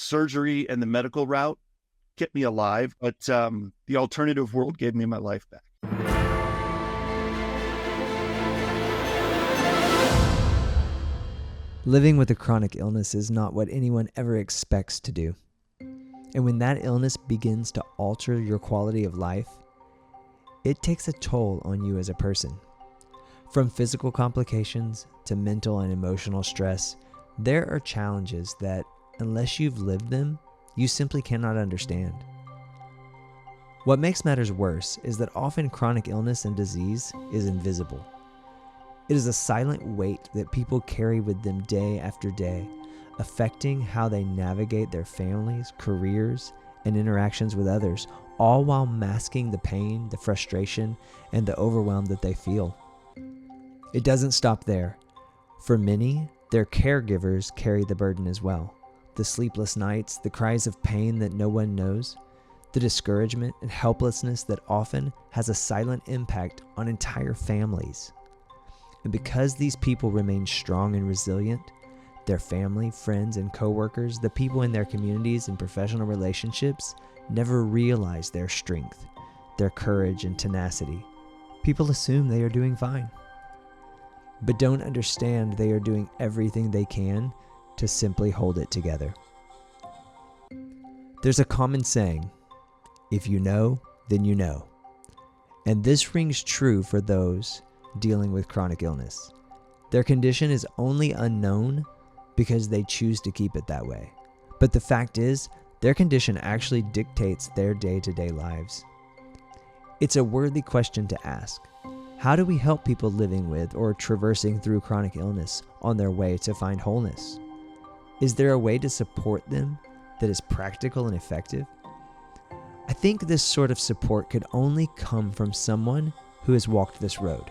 surgery and the medical route kept me alive, but the alternative world gave me my life back. Living with a chronic illness is not what anyone ever expects to do. And when that illness begins to alter your quality of life, it takes a toll on you as a person. From physical complications to mental and emotional stress, there are challenges that, unless you've lived them, you simply cannot understand. What makes matters worse is that often chronic illness and disease is invisible. It is a silent weight that people carry with them day after day, affecting how they navigate their families, careers, and interactions with others, all while masking the pain, the frustration, and the overwhelm that they feel. It doesn't stop there. For many, their caregivers carry the burden as well. The sleepless nights, the cries of pain that no one knows, the discouragement and helplessness that often has a silent impact on entire families. And because these people remain strong and resilient, their family, friends, and coworkers, the people in their communities and professional relationships, never realize their strength, their courage, and tenacity. People assume they are doing fine, but don't understand they are doing everything they can to simply hold it together. There's a common saying, if you know, then you know. And this rings true for those dealing with chronic illness. Their condition is only unknown because they choose to keep it that way. But the fact is, their condition actually dictates their day-to-day lives. It's a worthy question to ask. How do we help people living with or traversing through chronic illness on their way to find wholeness? Is there a way to support them that is practical and effective? I think this sort of support could only come from someone who has walked this road.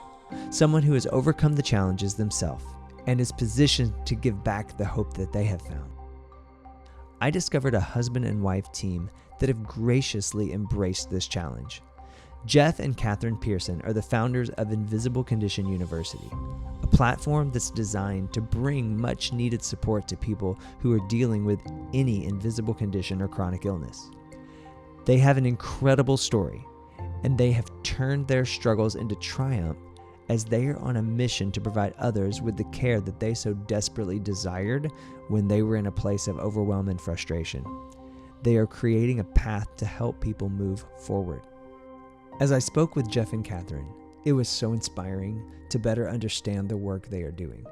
Someone who has overcome the challenges themselves and is positioned to give back the hope that they have found. I discovered a husband and wife team that have graciously embraced this challenge. Jeff and Catherine Pearson are the founders of Invisible Condition University, a platform that's designed to bring much needed support to people who are dealing with any invisible condition or chronic illness. They have an incredible story, and they have turned their struggles into triumph as they are on a mission to provide others with the care that they so desperately desired when they were in a place of overwhelm and frustration. They are creating a path to help people move forward. As I spoke with Jeff and Catherine, it was so inspiring to better understand the work they are doing.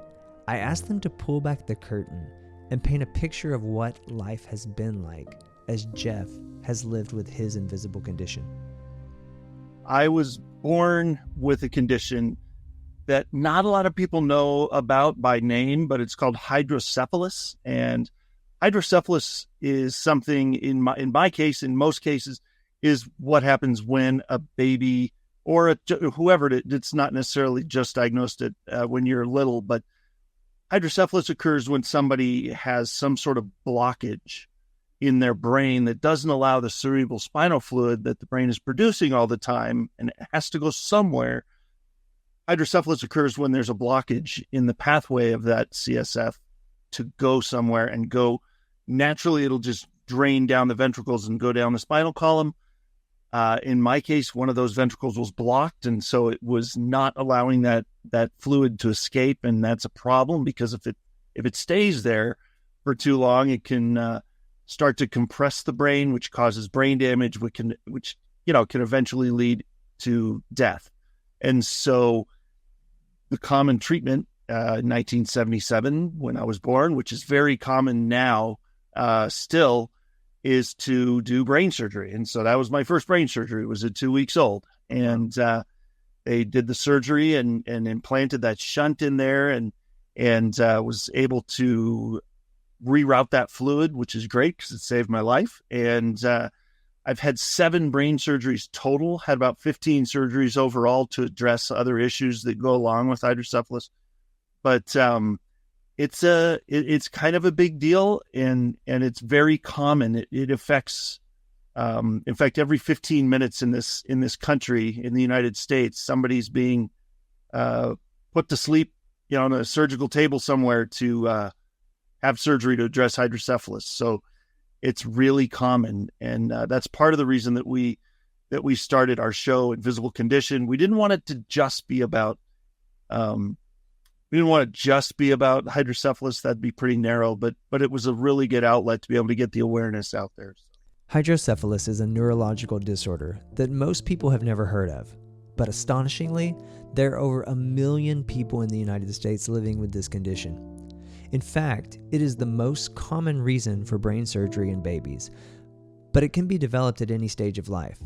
I asked them to pull back the curtain and paint a picture of what life has been like as Jeff has lived with his invisible condition. I was born with a condition that not a lot of people know about by name, but it's called hydrocephalus. And hydrocephalus is something in my case, in most cases, is what happens when a baby or whoever, it's not necessarily just diagnosed when you're little, but hydrocephalus occurs when somebody has some sort of blockage in their brain that doesn't allow the cerebral spinal fluid that the brain is producing all the time, and it has to go somewhere. Hydrocephalus occurs when there's a blockage in the pathway of that CSF to go somewhere and go. Naturally, it'll just drain down the ventricles and go down the spinal column. In my case, one of those ventricles was blocked, and so it was not allowing that fluid to escape, and that's a problem because if it stays there for too long, it can start to compress the brain, which causes brain damage, which can eventually lead to death. And so the common treatment in 1977, when I was born, which is very common now still, is to do brain surgery. And so that was my first brain surgery. It was at 2 weeks old. And they did the surgery and implanted that shunt in there and was able to reroute that fluid, which is great because it saved my life. And I've had 7 brain surgeries total, had about 15 surgeries overall to address other issues that go along with hydrocephalus. But it's kind of a big deal, and it's very common. It affects, in fact, every 15 minutes in this country, in the United States, somebody's being put to sleep, on a surgical table somewhere to have surgery to address hydrocephalus. So It's really common, and that's part of the reason that we started our show, Invisible Condition. We didn't want it to just be about hydrocephalus. That'd be pretty narrow, but it was a really good outlet to be able to get the awareness out there. Hydrocephalus is a neurological disorder that most people have never heard of. But astonishingly, there are over 1 million people in the United States living with this condition. In fact, it is the most common reason for brain surgery in babies, but it can be developed at any stage of life.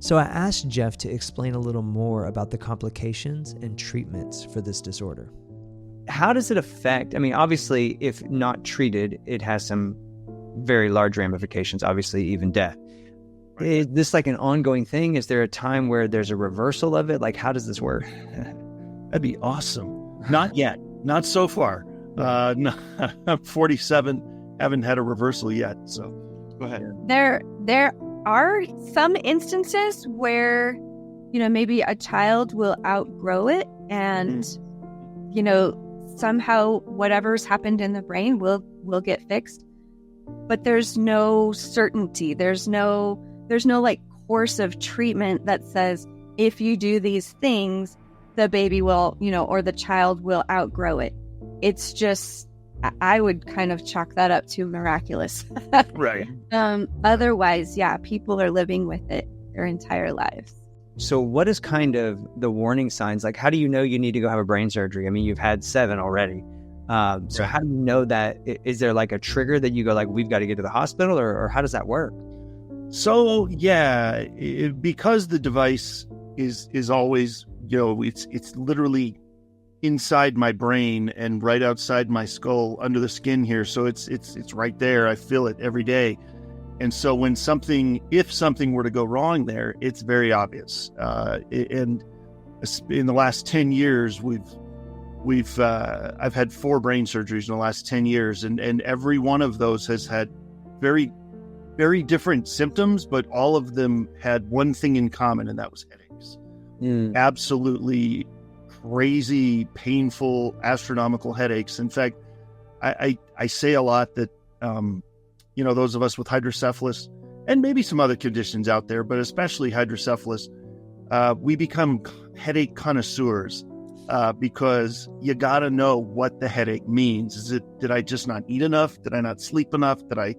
So I asked Jeff to explain a little more about the complications and treatments for this disorder. How does it affect? I mean, obviously, if not treated, it has some very large ramifications, obviously even death. Right. Is this like an ongoing thing? Is there a time where there's a reversal of it? Like, how does this work? That'd be awesome. Not yet. Not so far. No, I'm 47, haven't had a reversal yet. So go ahead. There are some instances where, maybe a child will outgrow it and, somehow whatever's happened in the brain will get fixed. But there's no certainty. There's no like course of treatment that says if you do these things, the baby will, or the child will outgrow it. It's just, I would kind of chalk that up to miraculous. Right. Otherwise, yeah, people are living with it their entire lives. So what is kind of the warning signs? Like, how do you know you need to go have a brain surgery? I mean, you've had 7 already. So how do you know that? Is there like a trigger that you go like, we've got to get to the hospital, or how does that work? So, yeah, because the device is always, it's literally inside my brain and right outside my skull under the skin here. So it's right there. I feel it every day. And so if something were to go wrong there, it's very obvious. And in the last 10 years, I've had 4 brain surgeries in the last 10 years, and every one of those has had very, very different symptoms, but all of them had one thing in common, and that was headaches. Absolutely crazy, painful, astronomical headaches. In fact, I say a lot that, those of us with hydrocephalus, and maybe some other conditions out there, but especially hydrocephalus, we become headache connoisseurs. Because you got to know what the headache means. Did I just not eat enough? Did I not sleep enough? Did I,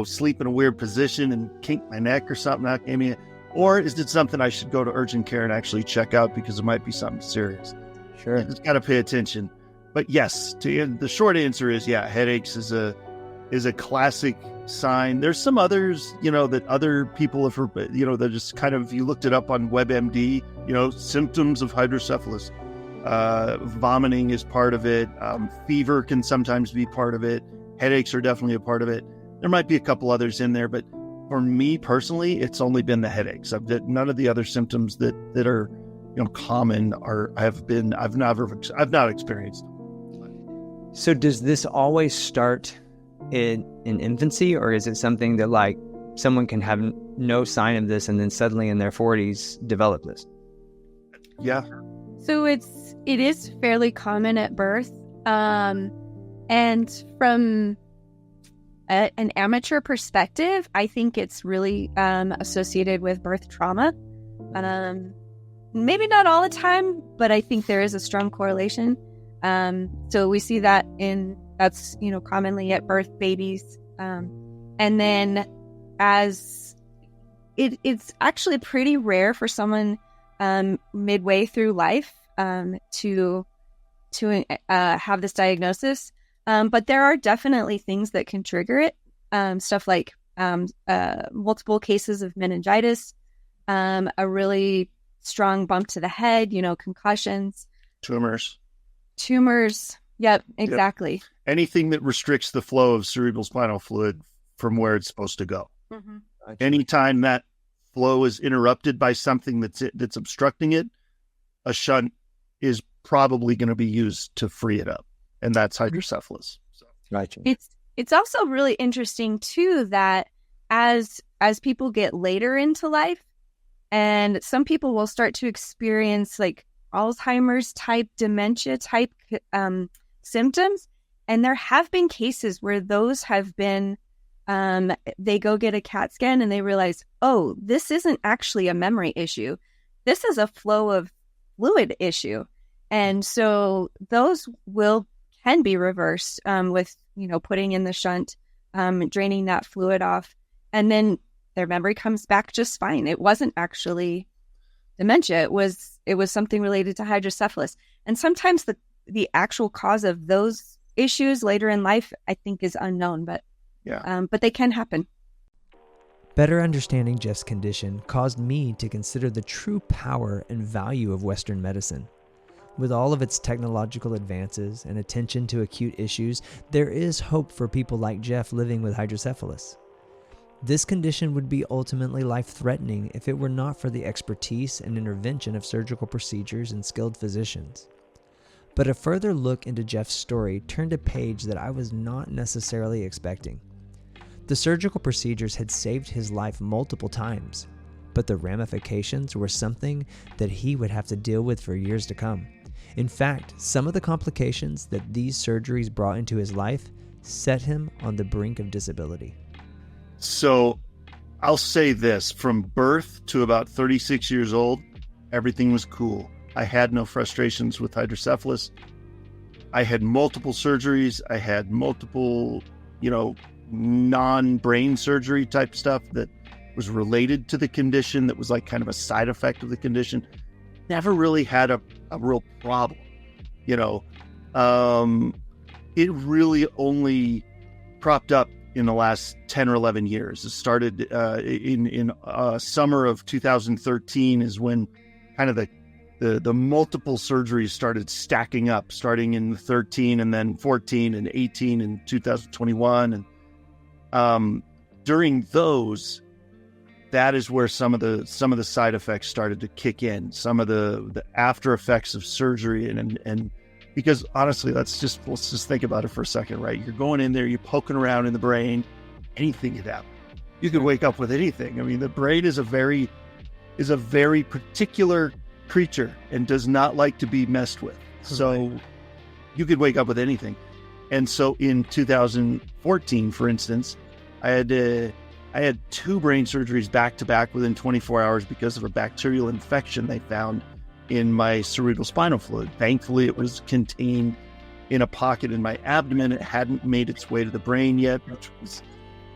sleep in a weird position and kink my neck or something? Or is it something I should go to urgent care and actually check out because it might be something serious? Sure. You just got to pay attention. But yes, the short answer is, yeah, headaches is a classic sign. There's some others, that other people have, they're just kind of, you looked it up on WebMD, symptoms of hydrocephalus. Vomiting is part of it. Fever can sometimes be part of it. Headaches are definitely a part of it. There might be a couple others in there, but for me personally, it's only been the headaches. None of the other symptoms that are, common I've not experienced. So does this always start in infancy, or is it something that like someone can have no sign of this and then suddenly in their 40s develop this? Yeah. So it is fairly common at birth. And from an amateur perspective, I think it's really associated with birth trauma. Maybe not all the time, but I think there is a strong correlation. So we see that that's commonly at birth, babies. And then as it's actually pretty rare for someone midway through life to have this diagnosis. But there are definitely things that can trigger it. Stuff like multiple cases of meningitis, a really strong bump to the head, concussions. Tumors. Yep, exactly. Yep. Anything that restricts the flow of cerebral spinal fluid from where it's supposed to go. Mm-hmm. Anytime that flow is interrupted by something that's obstructing it, a shunt is probably going to be used to free it up. And that's hydrocephalus. So. Gotcha. It's also really interesting too that as people get later into life, and some people will start to experience like Alzheimer's type, dementia type symptoms, and there have been cases where those have been They go get a CAT scan and they realize, oh, this isn't actually a memory issue. This is a flow of fluid issue. And so those can be reversed with, putting in the shunt, draining that fluid off. And then their memory comes back just fine. It wasn't actually dementia. It was something related to hydrocephalus. And sometimes the actual cause of those issues later in life, I think, is unknown, but they can happen. Better understanding Jeff's condition caused me to consider the true power and value of Western medicine. With all of its technological advances and attention to acute issues, there is hope for people like Jeff living with hydrocephalus. This condition would be ultimately life-threatening if it were not for the expertise and intervention of surgical procedures and skilled physicians. But a further look into Jeff's story turned a page that I was not necessarily expecting. The surgical procedures had saved his life multiple times, but the ramifications were something that he would have to deal with for years to come. In fact, some of the complications that these surgeries brought into his life set him on the brink of disability. So I'll say this, from birth to about 36 years old, everything was cool. I had no frustrations with hydrocephalus. I had multiple surgeries. I had multiple, non-brain surgery type stuff that was related to the condition, that was like kind of a side effect of the condition. Never really had a real problem. It really only propped up in the last 10 or 11 years. It started in summer of 2013 is when kind of the multiple surgeries started stacking up, starting in 13 and then 14 and 18 and 2021. And during those, that is where some of the side effects started to kick in, some of the after effects of surgery. And because honestly, let's just think about it for a second, right? You're going in there, you're poking around in the brain, anything could happen. You could wake up with anything. I mean, the brain is a very particular creature and does not like to be messed with. So you could wake up with anything. And so in 2014, for instance, I had 2 brain surgeries back to back within 24 hours because of a bacterial infection they found in my cerebral spinal fluid. Thankfully, it was contained in a pocket in my abdomen. It hadn't made its way to the brain yet, which was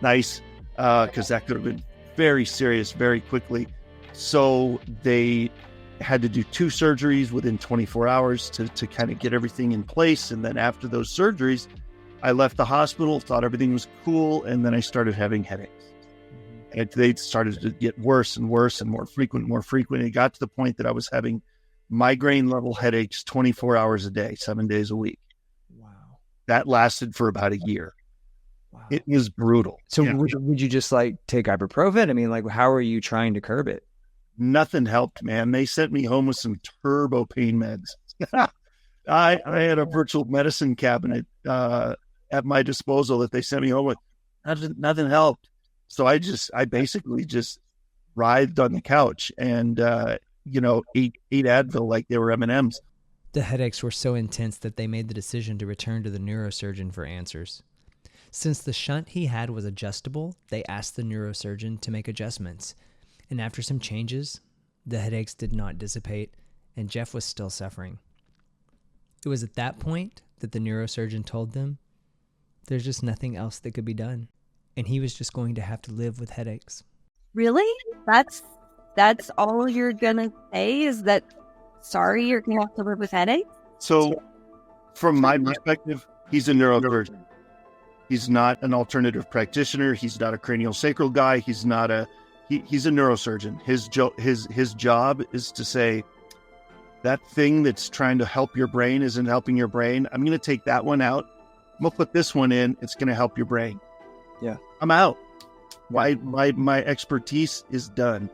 nice because that could have been very serious very quickly. So they had to do 2 surgeries within 24 hours to kind of get everything in place. And then after those surgeries, I left the hospital, thought everything was cool, and then I started having headaches. And they started to get worse and worse and more frequent. It got to the point that I was having migraine-level headaches 24 hours a day, 7 days a week. Wow. That lasted for about a year. Wow. It was brutal. So would you just take ibuprofen? I mean, how are you trying to curb it? Nothing helped, man. They sent me home with some turbo pain meds. I had a virtual medicine cabinet at my disposal that they sent me home with. Nothing helped. So I basically just writhed on the couch and, ate Advil like they were M&Ms. The headaches were so intense that they made the decision to return to the neurosurgeon for answers. Since the shunt he had was adjustable, they asked the neurosurgeon to make adjustments. And after some changes, the headaches did not dissipate, and Jeff was still suffering. It was at that point that the neurosurgeon told them there's just nothing else that could be done, and he was just going to have to live with headaches. Really? That's all you're gonna say, is that, sorry, you're gonna have to live with headaches? So from my perspective, he's a neurosurgeon. He's not an alternative practitioner. He's not a craniosacral guy. He's a neurosurgeon. His job is to say, that thing that's trying to help your brain isn't helping your brain. I'm going to take that one out. I'm going to put this one in. It's going to help your brain. Yeah. I'm out. My expertise is done.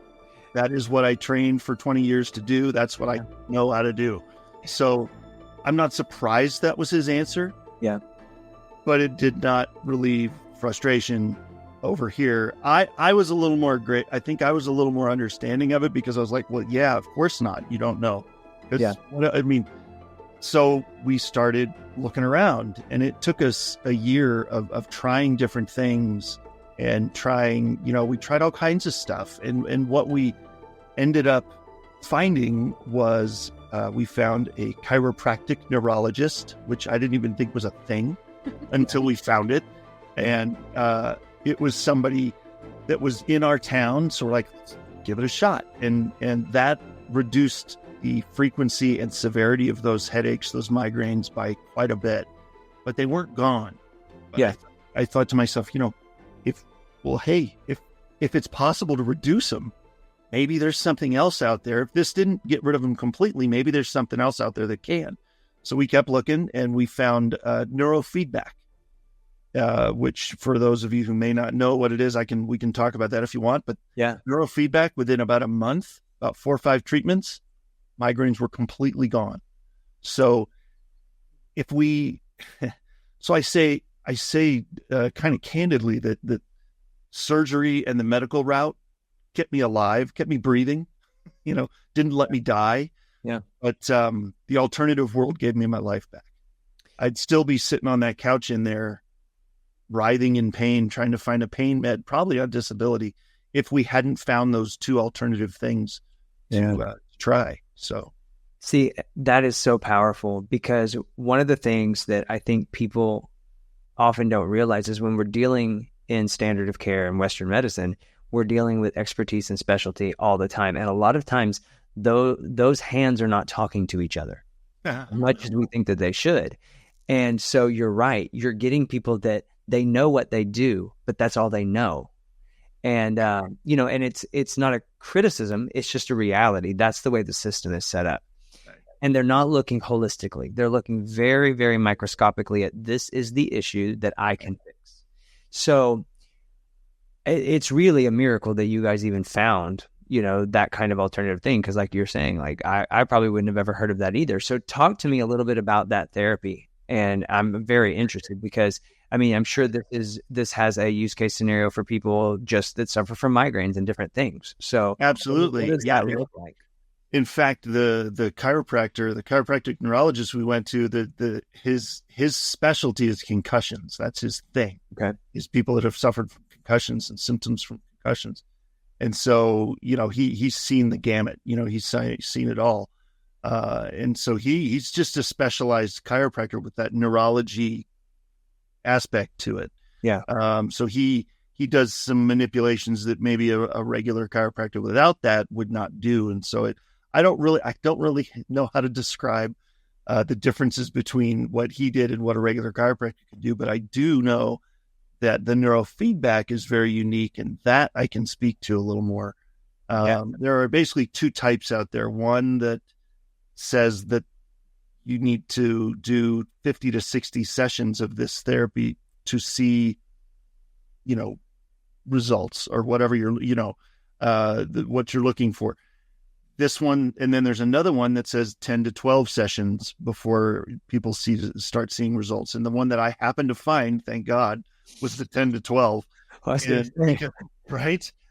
That is what I trained for 20 years to do. That's what I know how to do. So I'm not surprised that was his answer. Yeah. But it did not relieve frustration over here. I was a little more great. I think I was a little more understanding of it because I was like, well, yeah, of course not. You don't know. Yeah. So we started looking around, and it took us a year of trying different things and trying, we tried all kinds of stuff. And what we ended up finding was we found a chiropractic neurologist, which I didn't even think was a thing until we found it. And it was somebody that was in our town. So we're like, let's give it a shot. And that reduced the frequency and severity of those headaches, those migraines by quite a bit, but they weren't gone. But Yeah. I thought to myself, if it's possible to reduce them, maybe there's something else out there. If this didn't get rid of them completely, maybe there's something else out there that can. So we kept looking, and we found neurofeedback, which for those of you who may not know what it is, we can talk about that if you want. But Yeah. neurofeedback, within about a month, about 4 or 5 treatments, migraines were completely gone. So I say kind of candidly that surgery and the medical route kept me alive, kept me breathing, didn't let me die. Yeah. But the alternative world gave me my life back. I'd still be sitting on that couch in there, writhing in pain, trying to find a pain med, probably on disability, if we hadn't found those 2 alternative things to try. So, see, that is so powerful, because one of the things that I think people often don't realize is when we're dealing in standard of care in Western medicine, we're dealing with expertise and specialty all the time. And a lot of times, those hands are not talking to each other as much as we think that they should. And so you're right. You're getting people that they know what they do, but that's all they know. And, and it's not a criticism. It's just a reality. That's the way the system is set up. Right. And they're not looking holistically. They're looking very, very microscopically at, this is the issue that I can fix. So it's really a miracle that you guys even found, that kind of alternative thing. Cause like you're saying, like, I probably wouldn't have ever heard of that either. So talk to me a little bit about that therapy. And I'm very interested, because I'm sure this has a use case scenario for people just that suffer from migraines and different things. So absolutely. What does that look like? In fact, the chiropractic neurologist we went to, his specialty is concussions. That's his thing. Okay. Is people that have suffered from concussions and symptoms from concussions. And so, he's seen the gamut, he's seen it all. And so he's just a specialized chiropractor with that neurology aspect to it. Yeah. So he does some manipulations that maybe a regular chiropractor without that would not do. And so I don't really know how to describe the differences between what he did and what a regular chiropractor could do. But I do know that the neurofeedback is very unique, and that I can speak to a little more. There are basically 2 types out there. One that says that you need to do 50 to 60 sessions of this therapy to see, results or whatever what you're looking for. This one, and then there's another one that says 10 to 12 sessions before people start seeing results. And the one that I happened to find, thank God, was the 10 to 12. Right?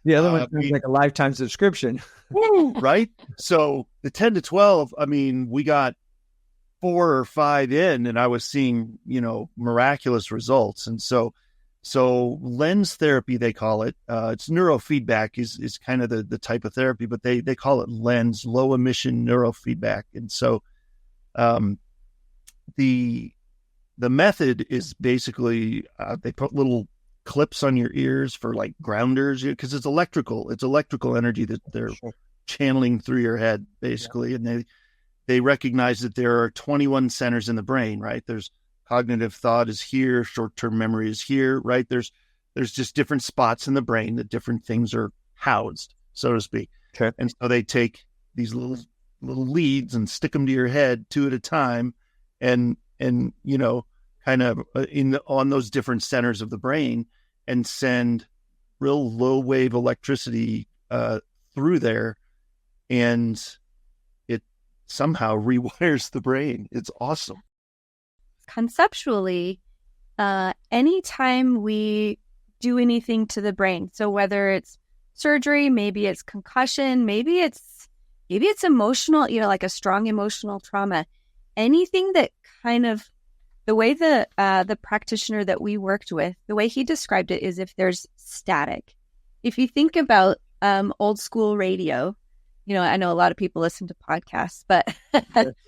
The other one sounds like a lifetime subscription. Right? So the 10 to 12, we got 4 or 5 in, and I was seeing, miraculous results. And so lens therapy, they call it, it's neurofeedback is kind of the type of therapy, but they call it lens, low emission neurofeedback. And so, the method is basically, they put little clips on your ears for like grounders, because it's electrical energy that they're channeling through your head basically. Yeah. And they recognize that there are 21 centers in the brain, right? There's cognitive thought is here, short-term memory is here, right? There's just different spots in the brain that different things are housed, so to speak. Okay. And so they take these little leads and stick them to your head 2 at a time, and kind of on those different centers of the brain, and send real low wave electricity through there, and it somehow rewires the brain. It's awesome. Conceptually, anytime we do anything to the brain, so whether it's surgery, maybe it's concussion, maybe it's emotional, like a strong emotional trauma, anything that kind of the way the practitioner that we worked with, the way he described it is if there's static. If you think about old school radio, I know a lot of people listen to podcasts, but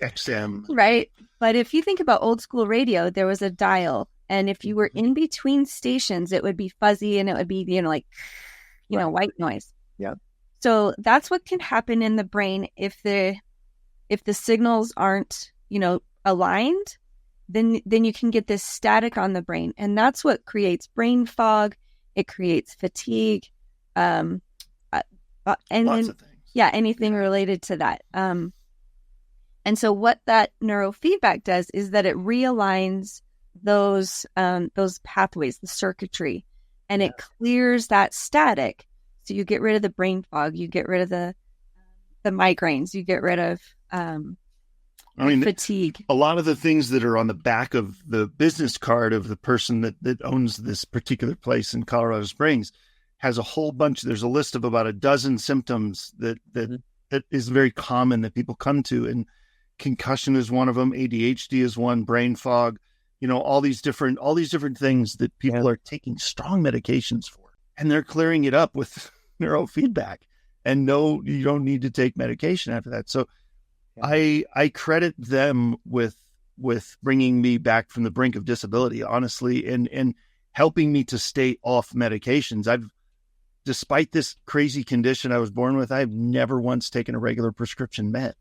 XM, right? But if you think about old school radio, there was a dial, and if you were in between stations, it would be fuzzy and it would be white noise. Yeah. So that's what can happen in the brain if the signals aren't aligned. Then you can get this static on the brain, and that's what creates brain fog. It creates fatigue, and lots of things. Yeah, anything related to that. And so what that neurofeedback does is that it realigns those pathways, the circuitry, and it clears that static. So you get rid of the brain fog, you get rid of the migraines, you get rid of fatigue. A lot of the things that are on the back of the business card of the person that owns this particular place in Colorado Springs has a whole bunch. There's a list of about a dozen symptoms that is very common that people come to, and concussion is one of them. ADHD is one. Brain fog. All these different things that people are taking strong medications for, and they're clearing it up with neurofeedback. And no, you don't need to take medication after that. So I credit them with bringing me back from the brink of disability, honestly, and helping me to stay off medications. Despite this crazy condition I was born with, I've never once taken a regular prescription med.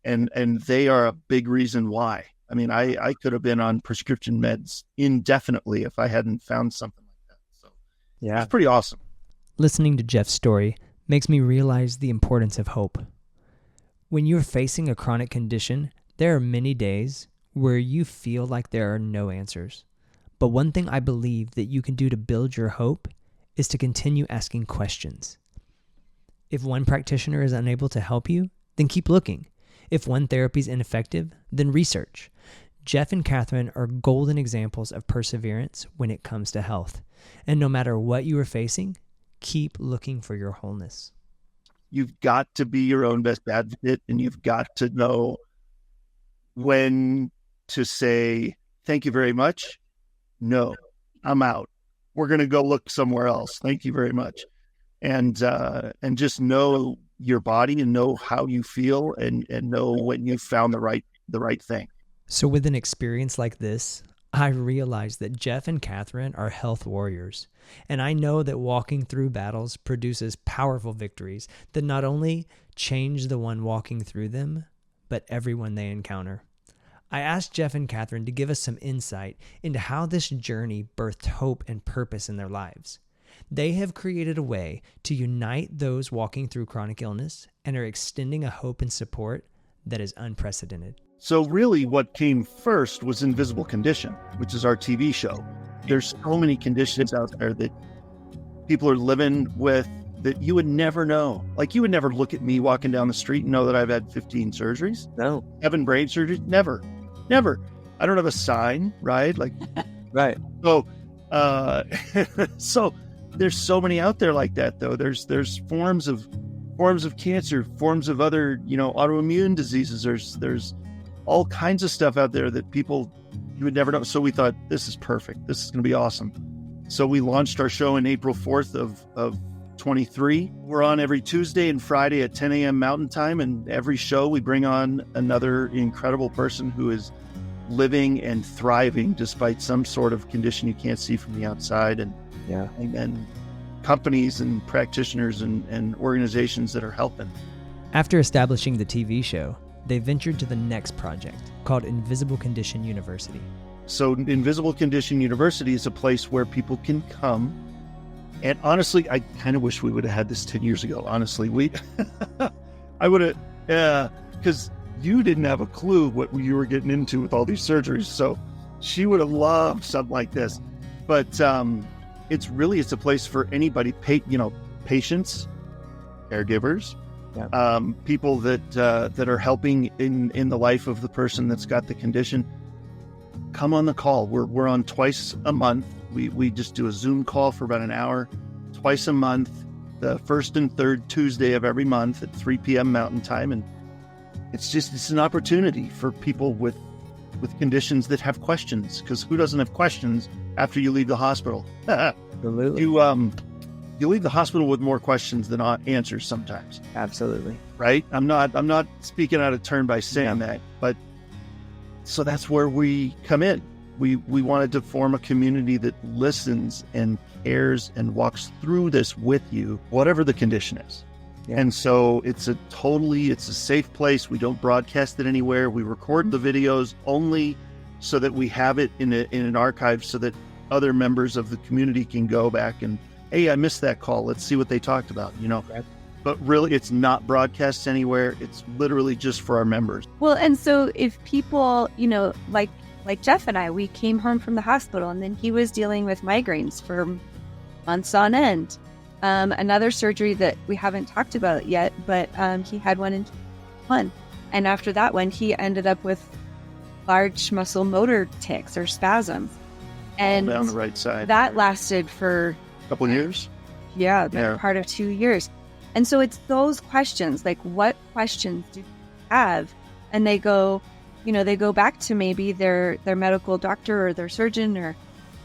And they are a big reason why. I mean, I could have been on prescription meds indefinitely if I hadn't found something like that. So it's pretty awesome. Listening to Jeff's story makes me realize the importance of hope. When you're facing a chronic condition, there are many days where you feel like there are no answers. But one thing I believe that you can do to build your hope is to continue asking questions. If one practitioner is unable to help you, then keep looking. If one therapy is ineffective, then research. Jeff and Catherine are golden examples of perseverance when it comes to health. And no matter what you are facing, keep looking for your wholeness. You've got to be your own best advocate, and you've got to know when to say, thank you very much. No, I'm out. We're going to go look somewhere else. Thank you very much. And just know your body and know how you feel and know when you've found the right thing. So with an experience like this, I realized that Jeff and Catherine are health warriors. And I know that walking through battles produces powerful victories that not only change the one walking through them, but everyone they encounter. I asked Jeff and Catherine to give us some insight into how this journey birthed hope and purpose in their lives. They have created a way to unite those walking through chronic illness and are extending a hope and support that is unprecedented. So really what came first was Invisible Condition, which is our TV show. There's so many conditions out there that people are living with that you would never know. Like, you would never look at me walking down the street and know that I've had 15 surgeries. No. 7 brain surgeries. Never. I don't have a sign, right? Like, right. So, so there's so many out there like that, though. There's forms of cancer, forms of other, autoimmune diseases. There's all kinds of stuff out there that you would never know. So we thought, this is perfect. This is going to be awesome. So we launched our show in April 4th of 23. We're on every Tuesday and Friday at 10 a.m. Mountain Time. And every show we bring on another incredible person who is living and thriving despite some sort of condition you can't see from the outside. And companies and practitioners and organizations that are helping. After establishing the TV show, they ventured to the next project called Invisible Condition University. So Invisible Condition University is a place where people can come. And honestly, I kind of wish we would have had this 10 years ago. Honestly, I would have, because you didn't have a clue what you were getting into with all these surgeries. So she would have loved something like this. But it's a place for anybody, patients, caregivers, people that are helping in the life of the person that's got the condition. Come on the call. We're on twice a month. We just do a Zoom call for about an hour, twice a month, the first and third Tuesday of every month at 3 p.m. Mountain Time. And it's an opportunity for people with with conditions that have questions, because who doesn't have questions after you leave the hospital? Absolutely. You leave the hospital with more questions than answers sometimes. Absolutely. Right? I'm not speaking out of turn by saying that, but so that's where we come in. We wanted to form a community that listens and cares and walks through this with you, whatever the condition is. Yeah. And so it's a safe place. We don't broadcast it anywhere. We record the videos only so that we have it in an archive so that other members of the community can go back and, hey, I missed that call. Let's see what they talked about, Right. But really, it's not broadcast anywhere. It's literally just for our members. Well, and so if people, like Jeff and I, we came home from the hospital and then he was dealing with migraines for months on end. Another surgery that we haven't talked about yet, but he had one in 2021. And after that one, he ended up with large muscle motor tics or spasms. And down the right side. that lasted for A couple of years. Yeah, Yeah. part of 2 years. And so it's those questions, like what questions do you have? And they go back to maybe their medical doctor or their surgeon or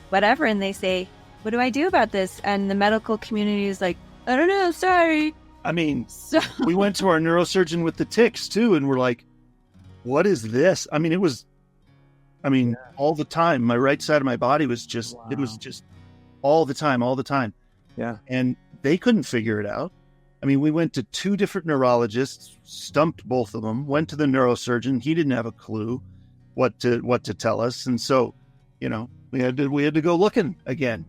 whatever, and they say, what do I do about this? And the medical community is like, I don't know, sorry. I mean, So we went to our neurosurgeon with the tics too, and we're like, what is this? I mean, all the time. My right side of my body was just, it was just all the time. Yeah. And they couldn't figure it out. I mean, we went to 2 different neurologists, stumped both of them, went to the neurosurgeon. He didn't have a clue what to tell us. And so, we had to go looking again.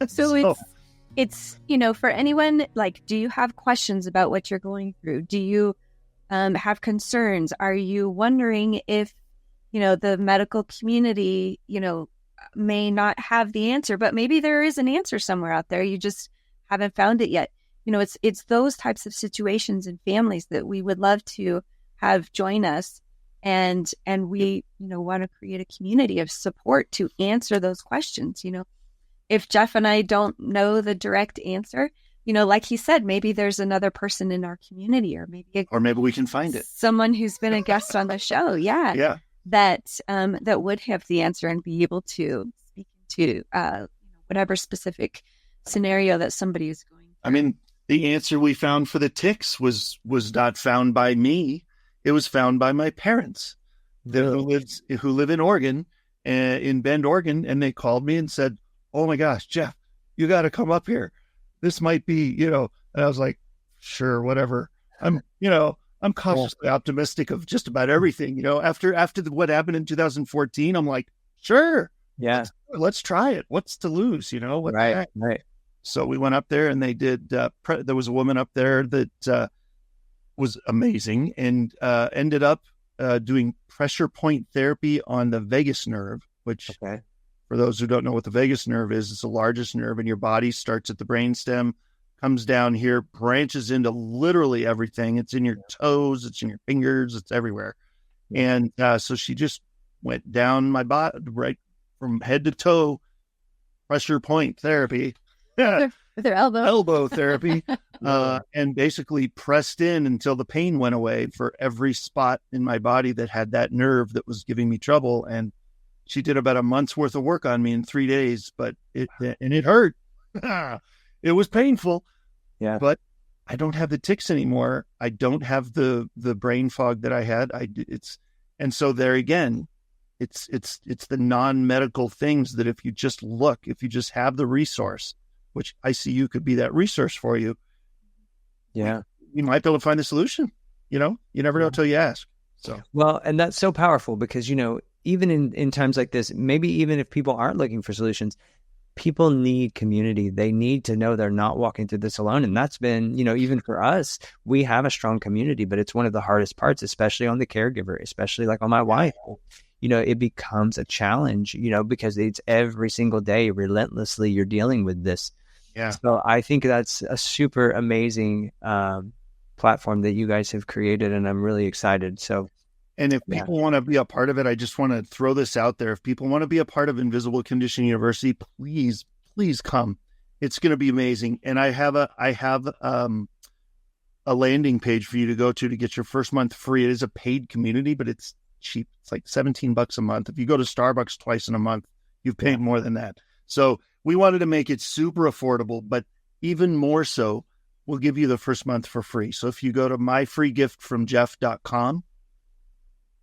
So it's, for anyone, like, do you have questions about what you're going through? Do you have concerns? Are you wondering if, the medical community, may not have the answer, but maybe there is an answer somewhere out there. You just haven't found it yet. It's those types of situations and families that we would love to have join us. And we, want to create a community of support to answer those questions. If Jeff and I don't know the direct answer, like he said, maybe there's another person in our community, or maybe we can find it. Someone who's been a guest on the show. Yeah. Yeah. That would have the answer and be able to speak to whatever specific scenario that somebody is going through. I mean, the answer we found for the tics was not found by me. It was found by my parents who live in Oregon, in Bend, Oregon. And they called me and said, oh my gosh, Jeff, you got to come up here. This might be, and I was like, sure, whatever. I'm cautiously optimistic of just about everything, after what happened in 2014, I'm like, sure. Yeah. Let's try it. What's to lose? What the heck? Right. So we went up there and they did, there was a woman up there that was amazing and ended up doing pressure point therapy on the vagus nerve, which for those who don't know what the vagus nerve is, it's the largest nerve in your body, starts at the brainstem, comes down here, branches into literally everything. It's in your toes, it's in your fingers, it's everywhere. And so she just went down my body, right from head to toe, pressure point therapy. With their elbow therapy, and basically pressed in until the pain went away for every spot in my body that had that nerve that was giving me trouble. And she did about a month's worth of work on me in 3 days, but it hurt. It was painful. Yeah. But I don't have the tics anymore. I don't have the brain fog that I had. And so there again, it's the non-medical things that if you just look, if you just have the resource, which ICU could be that resource for you. Yeah. You might be able to find the solution. You never know until you ask. So, well, and that's so powerful because, even in times like this, maybe even if people aren't looking for solutions, people need community. They need to know they're not walking through this alone. And that's been, even for us, we have a strong community, but it's one of the hardest parts, especially on the caregiver, especially like on my wife. It becomes a challenge, because it's every single day, relentlessly, you're dealing with this. Yeah. So I think that's a super amazing platform that you guys have created, and I'm really excited. So, and if people want to be a part of it, I just want to throw this out there. If people want to be a part of Invisible Condition University, please come. It's going to be amazing. And I have a landing page for you to go to get your first month free. It is a paid community, but it's cheap. It's like $17 a month. If you go to Starbucks twice in a month, you've paid more than that. So we wanted to make it super affordable, but even more so, we'll give you the first month for free. So if you go to myfreegiftfromjeff.com,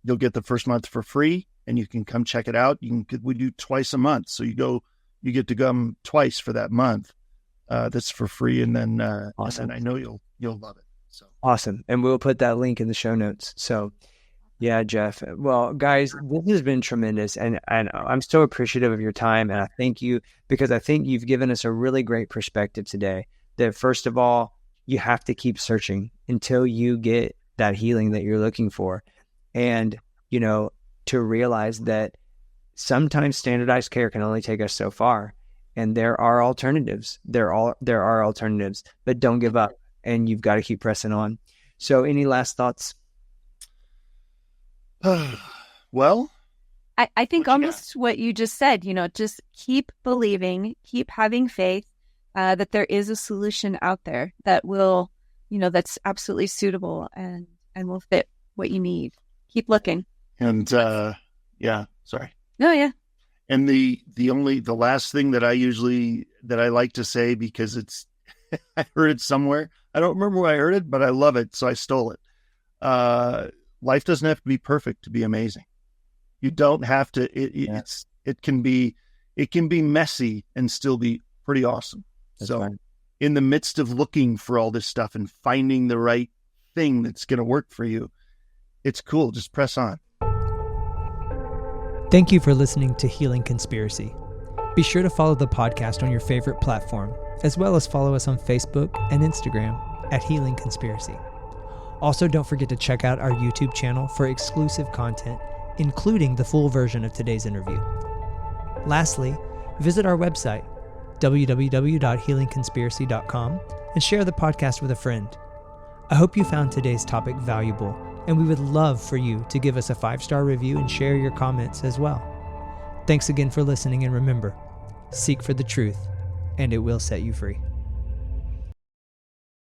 you'll get the first month for free, and you can come check it out. We do twice a month. So you get to come twice for that month. That's for free. And then, awesome. And I know you'll love it. So awesome. And we'll put that link in the show notes. So yeah, Jeff. Well, guys, this has been tremendous. And I'm so appreciative of your time. And I thank you, because I think you've given us a really great perspective today that, first of all, you have to keep searching until you get that healing that you're looking for. And, to realize that sometimes standardized care can only take us so far, and there are alternatives. There are alternatives, but don't give up, and you've got to keep pressing on. So any last thoughts? Well, I think almost what you just said, just keep believing, keep having faith that there is a solution out there that will, that's absolutely suitable and will fit what you need. Keep looking. And sorry. No, yeah. And the last thing that I like to say, because it's I heard it somewhere. I don't remember where I heard it, but I love it, so I stole it. Life doesn't have to be perfect to be amazing. You don't have to. It can be messy and still be pretty awesome. That's so, right. In the midst of looking for all this stuff and finding the right thing that's going to work for you, it's cool. Just press on. Thank you for listening to Healing Conspiracy. Be sure to follow the podcast on your favorite platform, as well as follow us on Facebook and Instagram at Healing Conspiracy. Also, don't forget to check out our YouTube channel for exclusive content, including the full version of today's interview. Lastly, visit our website, www.healingconspiracy.com, and share the podcast with a friend. I hope you found today's topic valuable, and we would love for you to give us a 5-star review and share your comments as well. Thanks again for listening, and remember, seek for the truth, and it will set you free.